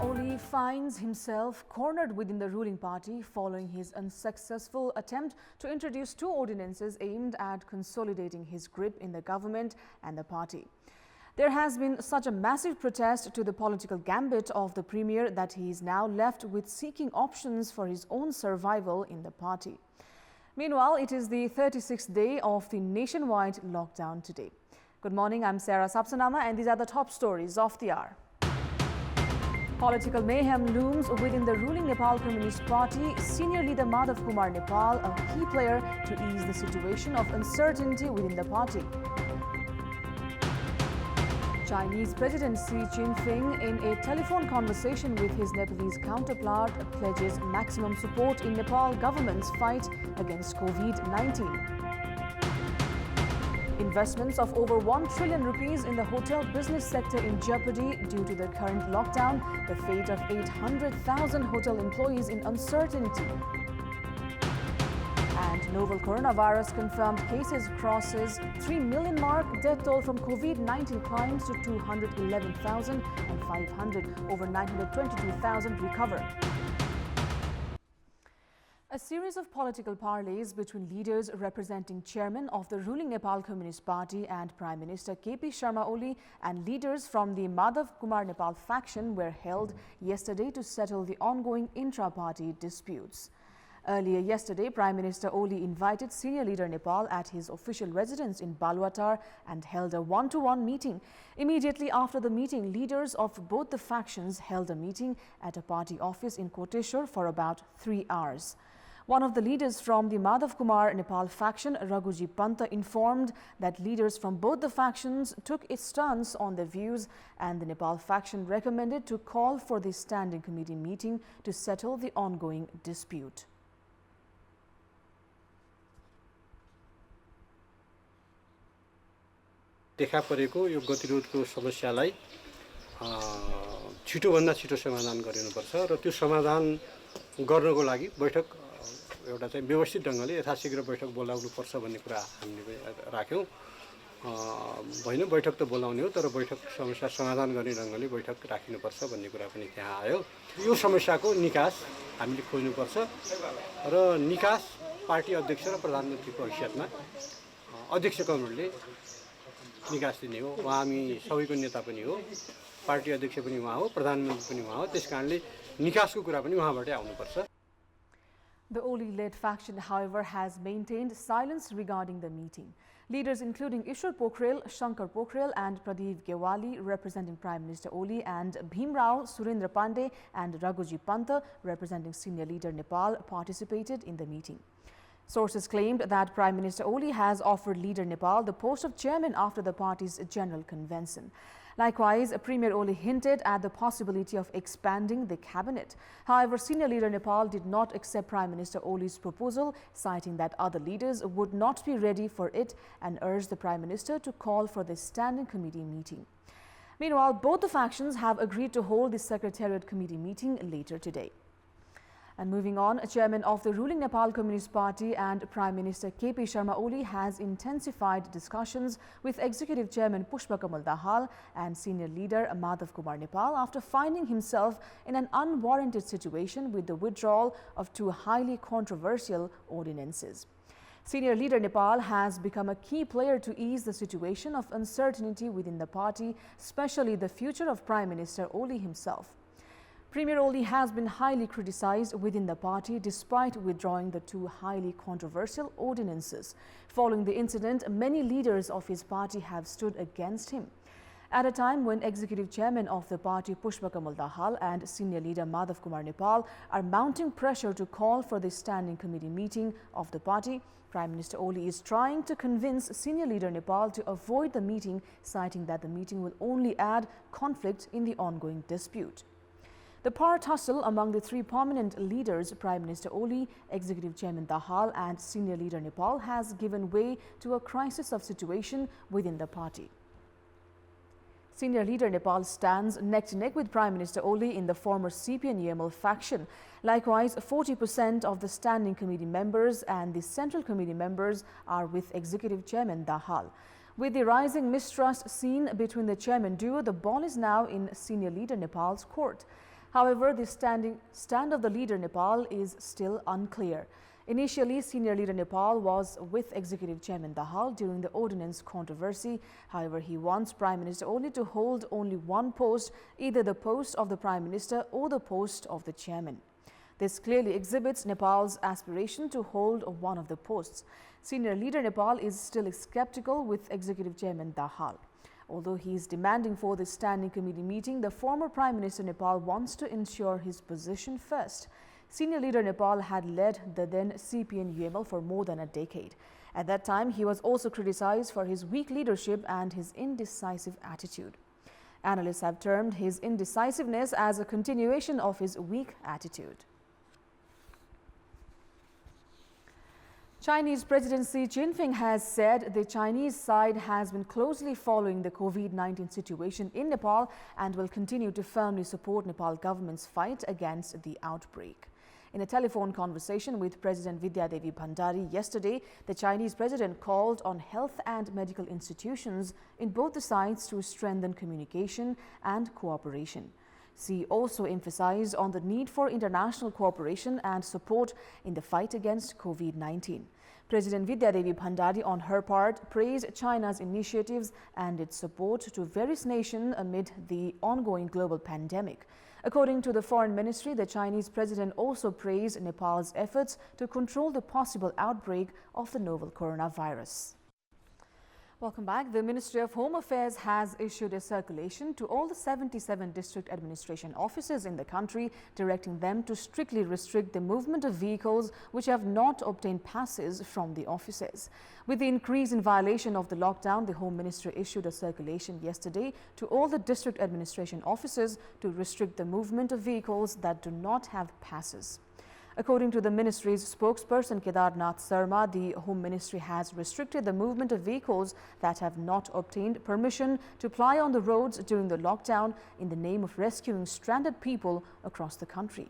Oli finds himself cornered within the ruling party following his unsuccessful attempt to introduce two ordinances aimed at consolidating his grip in the government and the party. There has been such a massive protest to the political gambit of the premier that he is now left with seeking options for his own survival in the party. Meanwhile, it is the 36th day of the nationwide lockdown today. Good morning, I'm Sarah Sapsanama and these are the top stories of the hour. Political mayhem looms within the ruling Nepal Communist Party. Senior leader Madhav Kumar Nepal, a key player to ease the situation of uncertainty within the party. Chinese President Xi Jinping, in a telephone conversation with his Nepalese counterpart, pledges maximum support in Nepal government's fight against COVID-19. Investments of over 1 trillion rupees in the hotel business sector in jeopardy due to the current lockdown, the fate of 800,000 hotel employees in uncertainty. And novel coronavirus confirmed cases crosses 3 million mark, death toll from COVID-19 climbs to 211,500, over 922,000 recover. A series of political parleys between leaders representing chairman of the ruling Nepal Communist Party and Prime Minister KP Sharma Oli and leaders from the Madhav Kumar Nepal faction were held yesterday to settle the ongoing intra-party disputes. Earlier yesterday, Prime Minister Oli invited senior leader Nepal at his official residence in Baluatar and held a one-to-one meeting. Immediately after the meeting, leaders of both the factions held a meeting at a party office in Koteshwar for about 3 hours. One of the leaders from the Madhav Kumar Nepal faction, Raghuji Panta, informed that leaders from both the factions took its stance on their views and the Nepal faction recommended to call for the standing committee meeting to settle the ongoing dispute. देखा परेको यो गतिरोधको समस्यालाई छिटोभन्दा छिटो समाधान गरिनुपर्छ र त्यो समाधान गर्नको लागि बैठक एउटा चाहिँ व्यवस्थित ढंगले यथाशीघ्र बैठक बोलाउनुपर्छ भन्ने कुरा हामीले राख्यौं होइन बैठक त बोलाउने हो तर बैठक समस्या समाधान गर्ने ढंगले बैठक राखिनुपर्छ भन्ने कुरा पनि त्यहाँ आयो यो समस्याको निकास हामीले खोज्नुपर्छ र निकास पार्टी अध्यक्ष र प्रधानमन्त्रीको हैसियतमा अध्यक्ष कमरेडले निकास दिने हो उहाँ हामी सबैको नेता पनि हो पार्टी अध्यक्ष पनि उहाँ हो प्रधानमन्त्री पनि उहाँ हो त्यसकारणले निकासको कुरा पनि उहाँबाटै आउनुपर्छ. The Oli-led faction, however, has maintained silence regarding the meeting. Leaders including Ishwar Pokhrel, Shankar Pokhrel and Pradeep Gewali representing Prime Minister Oli and Bhimrao Surendra Pandey and Raghuji Panta representing senior leader Nepal participated in the meeting. Sources claimed that Prime Minister Oli has offered leader Nepal the post of chairman after the party's general convention. Likewise, Premier Oli hinted at the possibility of expanding the cabinet. However, senior leader Nepal did not accept Prime Minister Oli's proposal, citing that other leaders would not be ready for it and urged the Prime Minister to call for the standing committee meeting. Meanwhile, both the factions have agreed to hold the Secretariat Committee meeting later today. And moving on, chairman of the ruling Nepal Communist Party and Prime Minister KP Sharma Oli has intensified discussions with Executive Chairman Pushpa Kamal Dahal and senior leader Madhav Kumar Nepal after finding himself in an unwarranted situation with the withdrawal of two highly controversial ordinances. Senior leader Nepal has become a key player to ease the situation of uncertainty within the party, especially the future of Prime Minister Oli himself. Premier Oli has been highly criticized within the party despite withdrawing the two highly controversial ordinances. Following the incident, many leaders of his party have stood against him. At a time when Executive Chairman of the party Pushpa Kamal Dahal and senior leader Madhav Kumar Nepal are mounting pressure to call for the standing committee meeting of the party, Prime Minister Oli is trying to convince senior leader Nepal to avoid the meeting, citing that the meeting will only add conflict in the ongoing dispute. The power tussle among the three prominent leaders, Prime Minister Oli, Executive Chairman Dahal and senior leader Nepal, has given way to a crisis of situation within the party. Senior leader Nepal stands neck-to-neck with Prime Minister Oli in the former CPN-UML faction. Likewise, 40% of the standing committee members and the central committee members are with Executive Chairman Dahal. With the rising mistrust seen between the chairman duo, the ball is now in senior leader Nepal's court. However, the stand of the leader Nepal is still unclear. Initially, senior leader Nepal was with Executive Chairman Dahal during the ordinance controversy. However, he wants Prime Minister Oli to hold only one post, either the post of the Prime Minister or the post of the Chairman. This clearly exhibits Nepal's aspiration to hold one of the posts. Senior leader Nepal is still skeptical with Executive Chairman Dahal. Although he is demanding for the standing committee meeting, the former Prime Minister Nepal wants to ensure his position first. Senior leader Nepal had led the then CPN-UML for more than a decade. At that time, he was also criticized for his weak leadership and his indecisive attitude. Analysts have termed his indecisiveness as a continuation of his weak attitude. Chinese President Xi Jinping has said the Chinese side has been closely following the COVID-19 situation in Nepal and will continue to firmly support Nepal government's fight against the outbreak. In a telephone conversation with President Vidya Devi Bhandari yesterday, the Chinese president called on health and medical institutions in both the sides to strengthen communication and cooperation. Xi also emphasized on the need for international cooperation and support in the fight against COVID-19. President Vidya Devi Bhandari, on her part, praised China's initiatives and its support to various nations amid the ongoing global pandemic. According to the Foreign Ministry, the Chinese president also praised Nepal's efforts to control the possible outbreak of the novel coronavirus. Welcome back. The Ministry of Home Affairs has issued a circulation to all the 77 district administration offices in the country, directing them to strictly restrict the movement of vehicles which have not obtained passes from the offices. With the increase in violation of the lockdown, the Home Ministry issued a circulation yesterday to all the district administration offices to restrict the movement of vehicles that do not have passes. According to the ministry's spokesperson Kedarnath Sarma, the Home Ministry has restricted the movement of vehicles that have not obtained permission to ply on the roads during the lockdown in the name of rescuing stranded people across the country.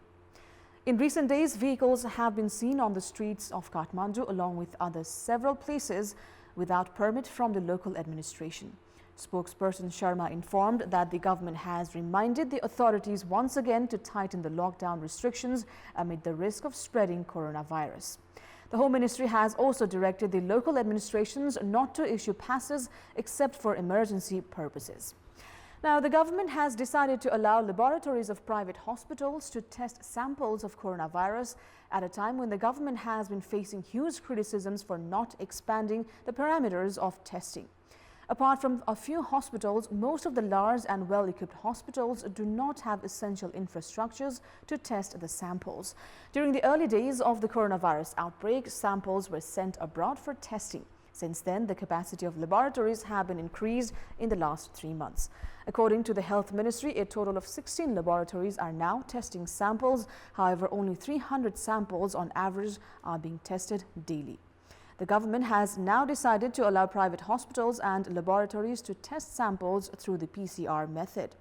In recent days, vehicles have been seen on the streets of Kathmandu along with other several places without permit from the local administration. Spokesperson Sharma informed that the government has reminded the authorities once again to tighten the lockdown restrictions amid the risk of spreading coronavirus. The Home Ministry has also directed the local administrations not to issue passes except for emergency purposes. Now, the government has decided to allow laboratories of private hospitals to test samples of coronavirus at a time when the government has been facing huge criticisms for not expanding the parameters of testing. Apart from a few hospitals, most of the large and well-equipped hospitals do not have essential infrastructures to test the samples. During the early days of the coronavirus outbreak, samples were sent abroad for testing. Since then, the capacity of laboratories have been increased in the last 3 months. According to the Health Ministry, a total of 16 laboratories are now testing samples. However, only 300 samples on average are being tested daily. The government has now decided to allow private hospitals and laboratories to test samples through the PCR method.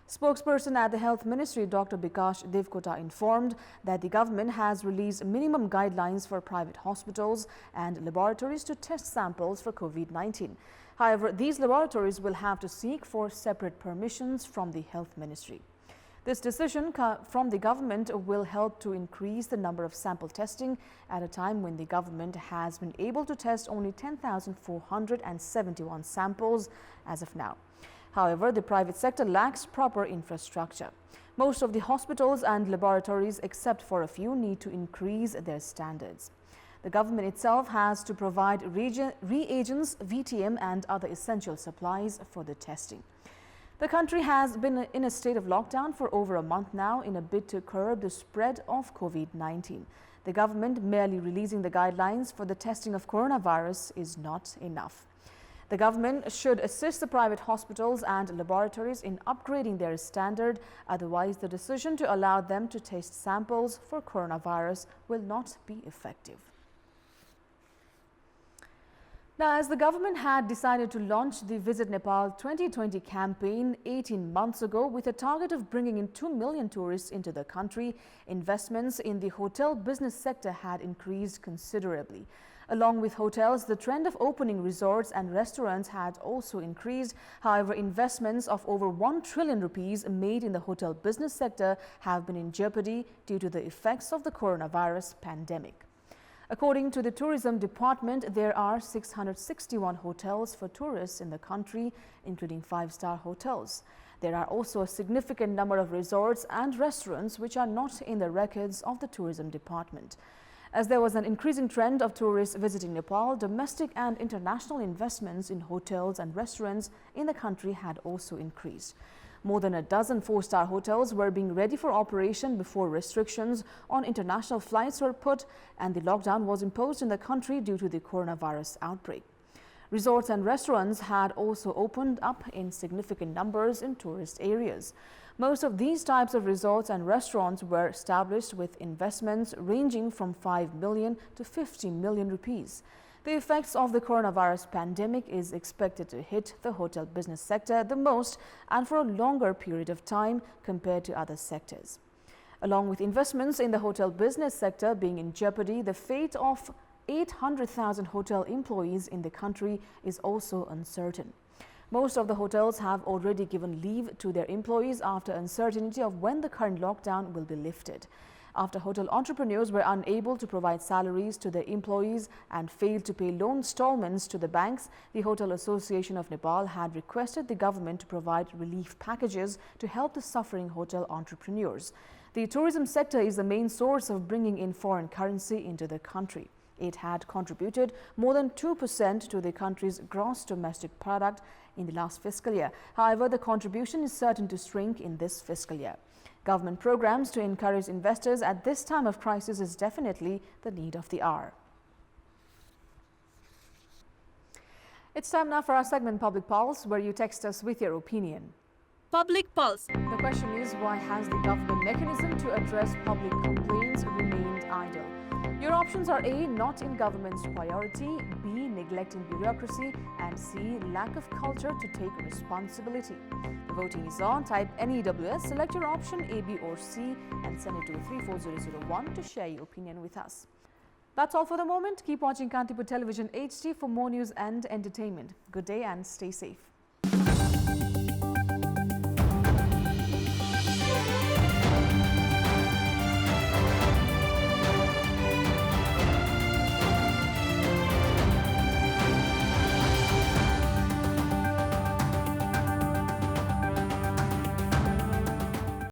Spokesperson at the Health Ministry, Dr. Bikash Devkota, informed that the government has released minimum guidelines for private hospitals and laboratories to test samples for COVID-19. However, these laboratories will have to seek for separate permissions from the Health Ministry. This decision from the government will help to increase the number of sample testing at a time when the government has been able to test only 10,471 samples as of now. However, the private sector lacks proper infrastructure. Most of the hospitals and laboratories, except for a few, need to increase their standards. The government itself has to provide reagents, VTM and other essential supplies for the testing. The country has been in a state of lockdown for over a month now in a bid to curb the spread of COVID-19. The government merely releasing the guidelines for the testing of coronavirus is not enough. The government should assist the private hospitals and laboratories in upgrading their standard. Otherwise, the decision to allow them to test samples for coronavirus will not be effective. Now, as the government had decided to launch the Visit Nepal 2020 campaign 18 months ago with a target of bringing in 2 million tourists into the country, investments in the hotel business sector had increased considerably. Along with hotels, the trend of opening resorts and restaurants had also increased. However, investments of over 1 trillion rupees made in the hotel business sector have been in jeopardy due to the effects of the coronavirus pandemic. According to the Tourism Department, there are 661 hotels for tourists in the country, including 5-star hotels. There are also a significant number of resorts and restaurants which are not in the records of the Tourism Department. As there was an increasing trend of tourists visiting Nepal, domestic and international investments in hotels and restaurants in the country had also increased. More than a dozen 4-star hotels were being ready for operation before restrictions on international flights were put and the lockdown was imposed in the country due to the coronavirus outbreak. Resorts and restaurants had also opened up in significant numbers in tourist areas. Most of these types of resorts and restaurants were established with investments ranging from 5 million to 50 million rupees. The effects of the coronavirus pandemic is expected to hit the hotel business sector the most and for a longer period of time compared to other sectors. Along with investments in the hotel business sector being in jeopardy, the fate of 800,000 hotel employees in the country is also uncertain. Most of the hotels have already given leave to their employees after uncertainty of when the current lockdown will be lifted. After hotel entrepreneurs were unable to provide salaries to their employees and failed to pay loan installments to the banks, the Hotel Association of Nepal had requested the government to provide relief packages to help the suffering hotel entrepreneurs. The tourism sector is the main source of bringing in foreign currency into the country. It had contributed more than 2% to the country's gross domestic product in the last fiscal year. However, the contribution is certain to shrink in this fiscal year. Government programs to encourage investors at this time of crisis is definitely the need of the hour. It's time now for our segment Public Pulse, where you text us with your opinion. Public Pulse. The question is, why has the government mechanism to address public complaints remained idle? Your options are A, not in government's priority, B, neglecting bureaucracy, and C, lack of culture to take responsibility. The voting is on. Type NEWS, select your option A, B or C and send it to 34001 to share your opinion with us. That's all for the moment. Keep watching Kantipur Television HD for more news and entertainment. Good day and stay safe.